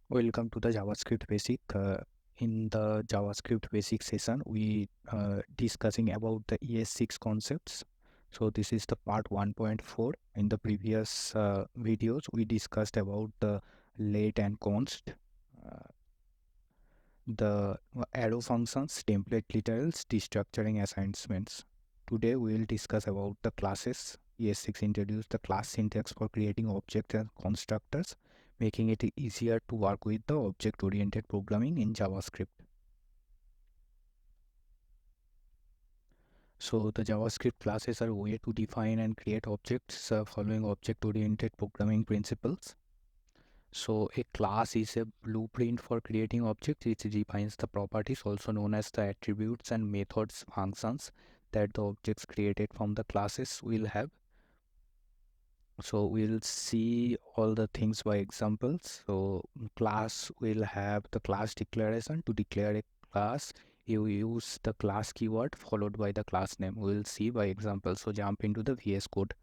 Welcome to the JavaScript Basic. In the JavaScript Basic session, we discussing about the ES6 concepts. So this is the part 1.4. In the previous videos, we discussed about the let and const, uh, the arrow functions, template literals, destructuring assignments. Today we will discuss about the classes. ES6 introduced the class syntax for creating objects and constructors, making it easier to work with the object-oriented programming in JavaScript. So the JavaScript classes are a way to define and create objects following object-oriented programming principles. So a class is a blueprint for creating objects. It defines the properties, also known as the attributes and methods functions that the objects created from the classes will have. So we'll see all the things by examples. So class will have the class declaration. To declare a class, you use the class keyword followed by the class name. We'll see by example. So jump into the VS Code.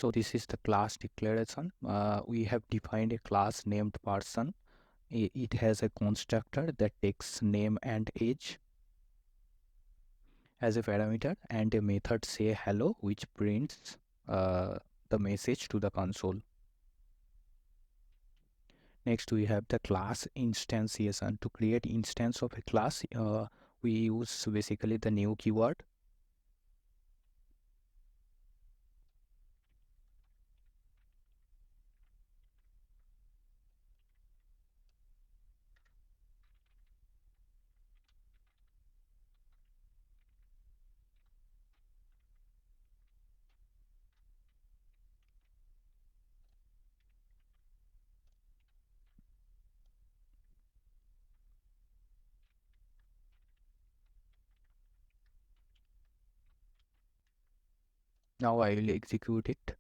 So this is the class declaration. We have defined a class named person. It has a constructor that takes name and age as a parameter, and a method say hello, which prints the message to the console. Next, we have the class instantiation. To create instance of a class, we use basically the new keyword. Now I will execute it.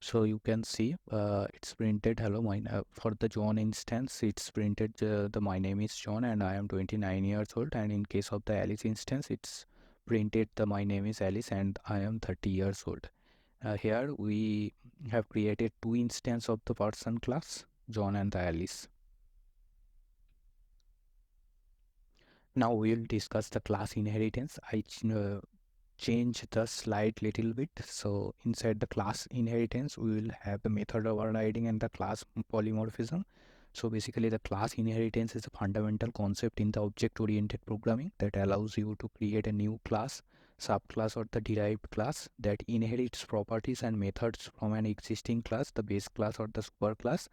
So you can see it's printed hello. For the John instance, it's printed the my name is John and I am 29 years old. And in case of the Alice instance, it's printed the my name is Alice and I am 30 years old. Here we have created two instances of the person class, John and the Alice. Now we'll discuss the class inheritance. Change the slide little bit. So inside the class inheritance, we will have the method overriding and the class polymorphism. So basically the class inheritance is a fundamental concept in the object-oriented programming that allows you to create a new class, subclass or the derived class that inherits properties and methods from an existing class, the base class or the superclass.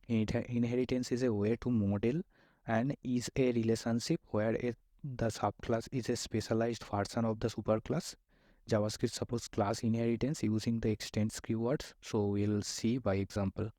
Inheritance is a way to model and is a relationship where the subclass is a specialized version of the superclass. JavaScript supports class inheritance using the extends keywords. So we'll see by example.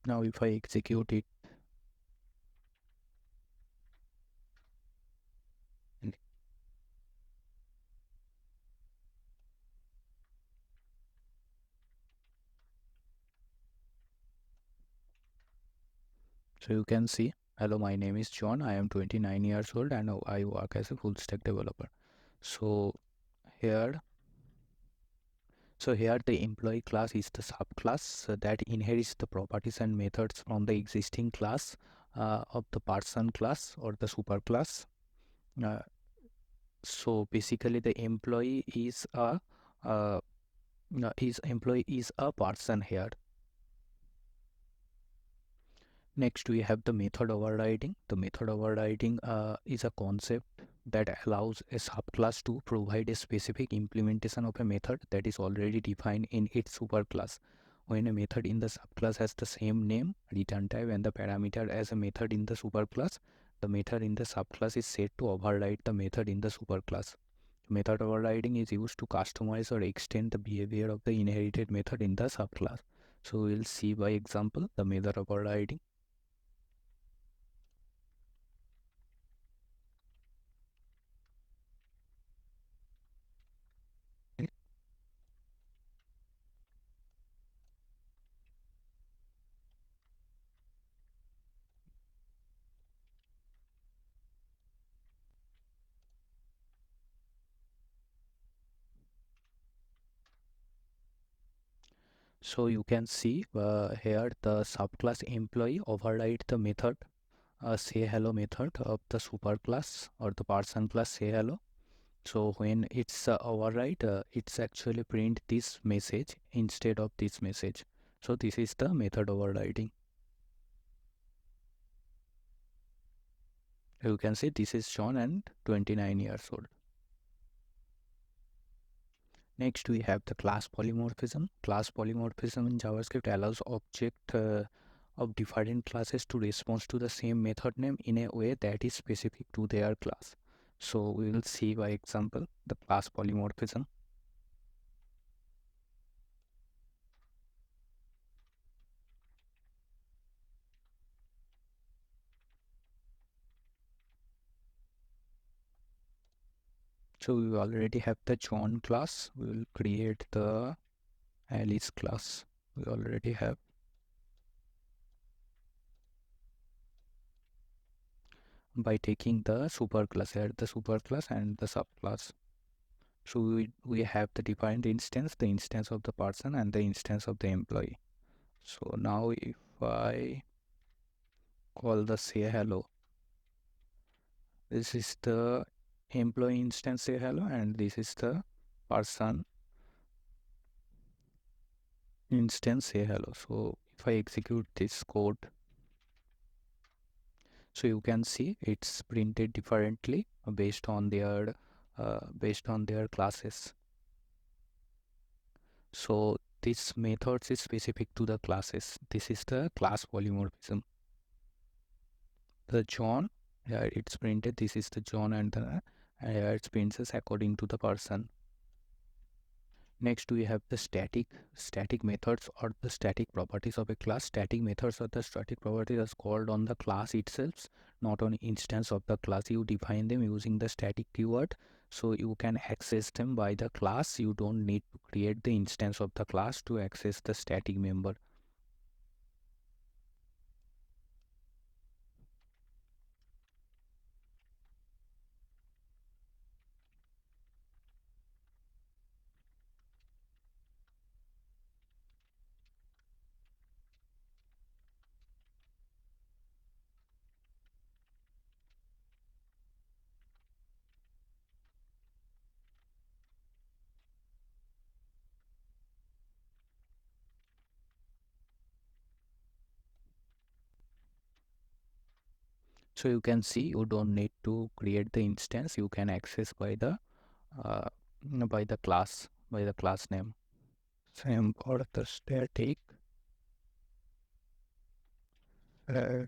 Now if I execute it, so you can see, hello, my name is John, I am 29 years old and I work as a full stack developer. So here, here the employee class is the subclass that inherits the properties and methods from the existing class of the person class or the superclass. Uh, so basically the employee uh, is a person here. Next, we have the method overriding. The method overriding is a concept that allows a subclass to provide a specific implementation of a method that is already defined in its superclass. When a method in the subclass has the same name, return type, and the parameter as a method in the superclass, the method in the subclass is said to override the method in the superclass. Method overriding is used to customize or extend the behavior of the inherited method in the subclass. So we'll see by example the method overriding. So you can see here the subclass employee override the method say hello method of the superclass or the person class say hello. So when it's override, it's actually print this message instead of this message. So this is the method overriding. You can see this is John and 29 years old. Next, we have the class polymorphism. Class polymorphism in JavaScript allows object of different classes to respond to the same method name in a way that is specific to their class. So we will see by example the class polymorphism. So we already have the John class. We will create the Alice class. We already have by taking the superclass here, the superclass and the subclass. So we have the defined instance, the instance of the person and the instance of the employee. So now if I call the say hello, this is the employee instance say hello and this is the person instance say hello. So if I execute this code, so you can see it's printed differently based on their classes. So this methods is specific to the classes. This is the class polymorphism. The John, it's printed. This is the John and the it's prints according to the person. Next, we have the static methods or the static properties of a class. Static methods or the static properties are called on the class itself, not on instance of the class. You define them using the static keyword, so you can access them by the class. You don't need to create the instance of the class to access the static member. So you can see you don't need to create the instance. You can access uh, by the class name. Same for the static. Uh,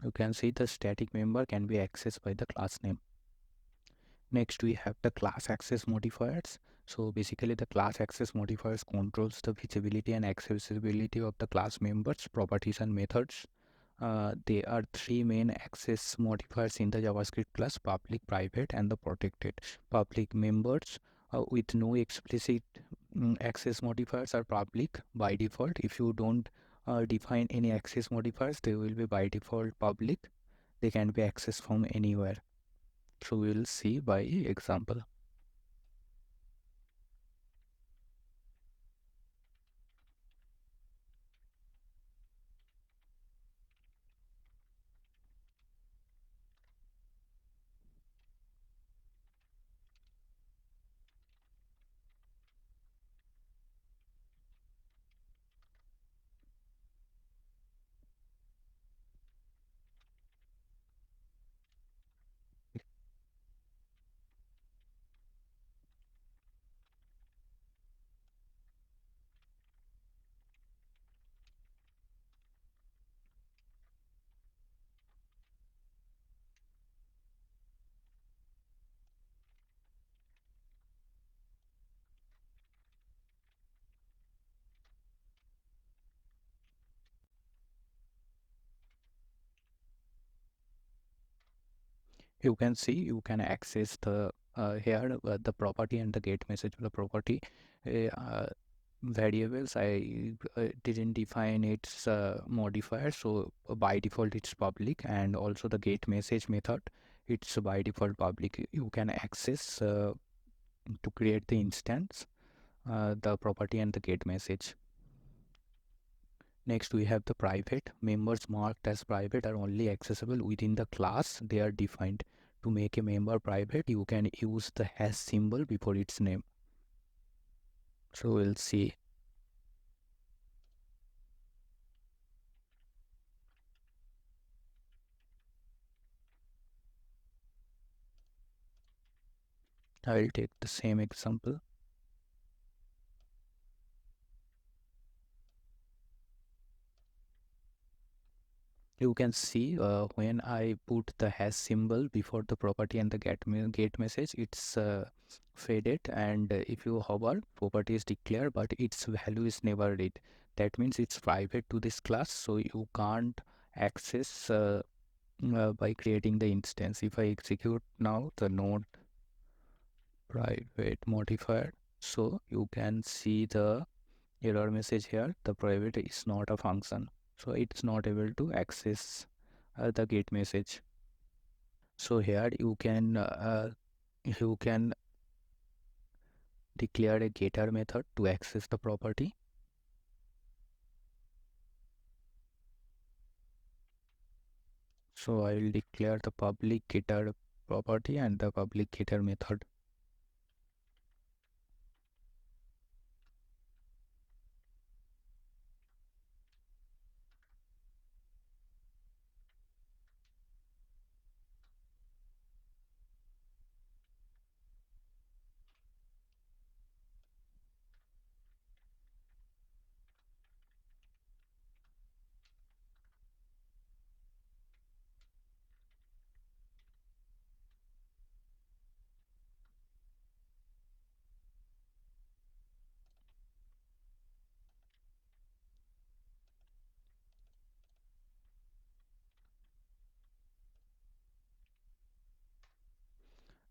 You can see the static member can be accessed by the class name. Next we have the class access modifiers. So basically the class access modifiers controls the visibility and accessibility of the class members, properties and methods. There are three main access modifiers in the JavaScript class: public, private, and the protected. Public members with no explicit access modifiers are public by default. If you don't define any access modifiers, they will be by default public. They can be accessed from anywhere. So we will see by example. You can see you can access the here the property and the get message of the property variables. I didn't define its modifier, so by default it's public, and also the get message method, it's by default public. You can access to create the instance the property and the get message. Next we have the private. Members marked as private are only accessible within the class they are defined. To make a member private, you can use the hash symbol before its name. So we'll see. I will take the same example. You can see when I put the hash symbol before the property and the get message, it's faded, and if you hover, property is declared, but its value is never read. That means it's private to this class, so you can't access by creating the instance. If I execute now the node private modifier, so you can see the error message here. The private is not a function, so it's not able to access the get message. So here you can declare a getter method to access the property. So I will declare the public getter property and the public getter method.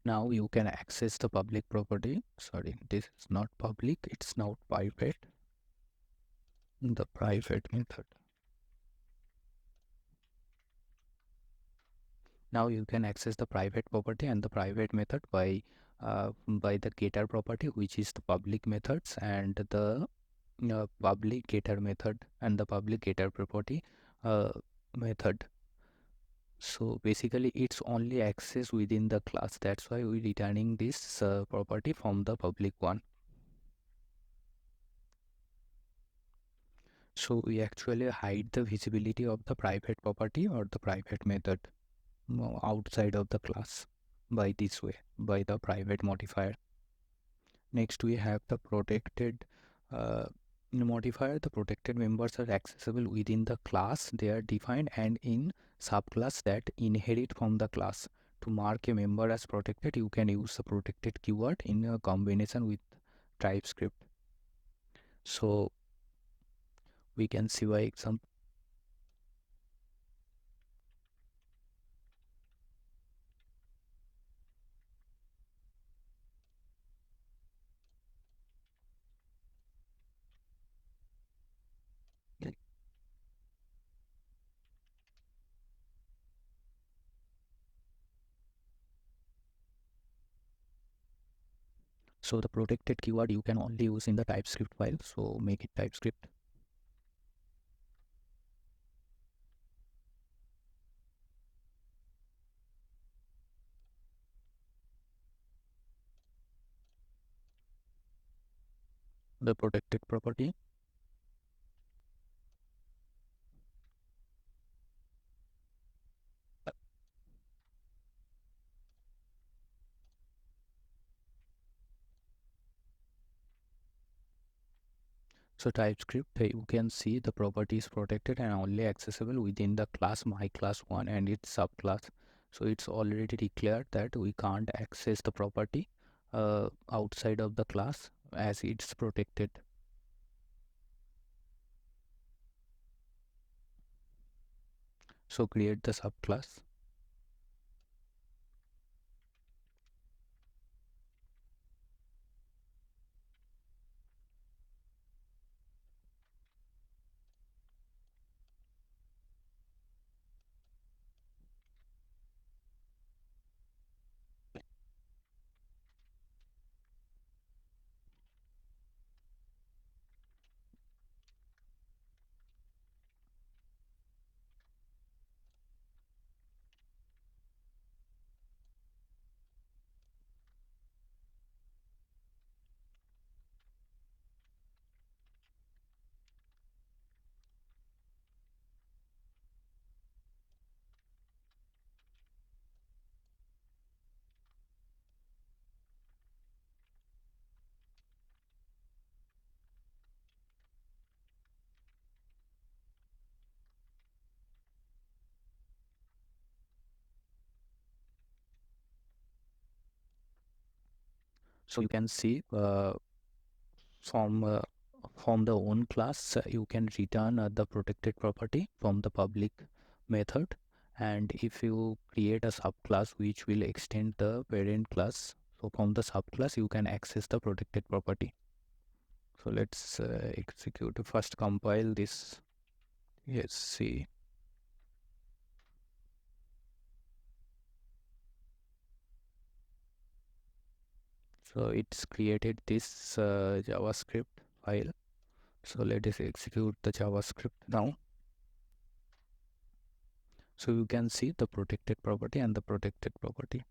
Now you can access the public property. Sorry, this is not public, it's now private. The private method. Now you can access the private property and the private method by the getter property, which is the public methods, and the public getter method and the public getter property uh, method. So basically it's only access within the class. That's why we're returning this property from the public one. So we actually hide the visibility of the private property or the private method outside of the class by this way, by the private modifier. Next we have the protected uh, In modifier, the protected members are accessible within the class they are defined and in subclass that inherit from the class. To mark a member as protected, you can use the protected keyword in a combination with TypeScript. So we can see by example. So the protected keyword you can only use in the TypeScript file. So make it TypeScript. The protected property. So TypeScript, you can see the property is protected and only accessible within the class my class 1 and its subclass. So it's already declared that we can't access the property outside of the class as it's protected. So create the subclass. So you can see from uh, from the own class you can return the protected property from the public method, and if you create a subclass which will extend the parent class, so from the subclass you can access the protected property. So let's execute, first compile this. Yes, see. So it's created this JavaScript file. So let us execute the JavaScript now. So you can see the protected property and the protected property.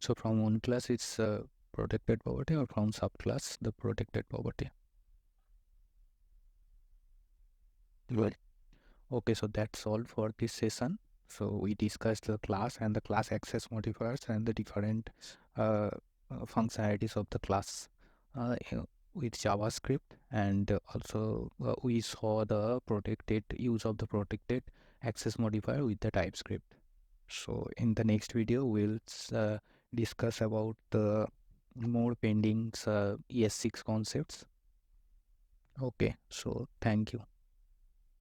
So from one class it's protected property, or from subclass the protected property. Well, okay, so that's all for this session. So we discussed the class and the class access modifiers and the different functionalities of the class with JavaScript, and also we saw the protected use of the protected access modifier with the TypeScript. So in the next video we'll discuss about the more pending ES6 concepts. Okay, so thank you.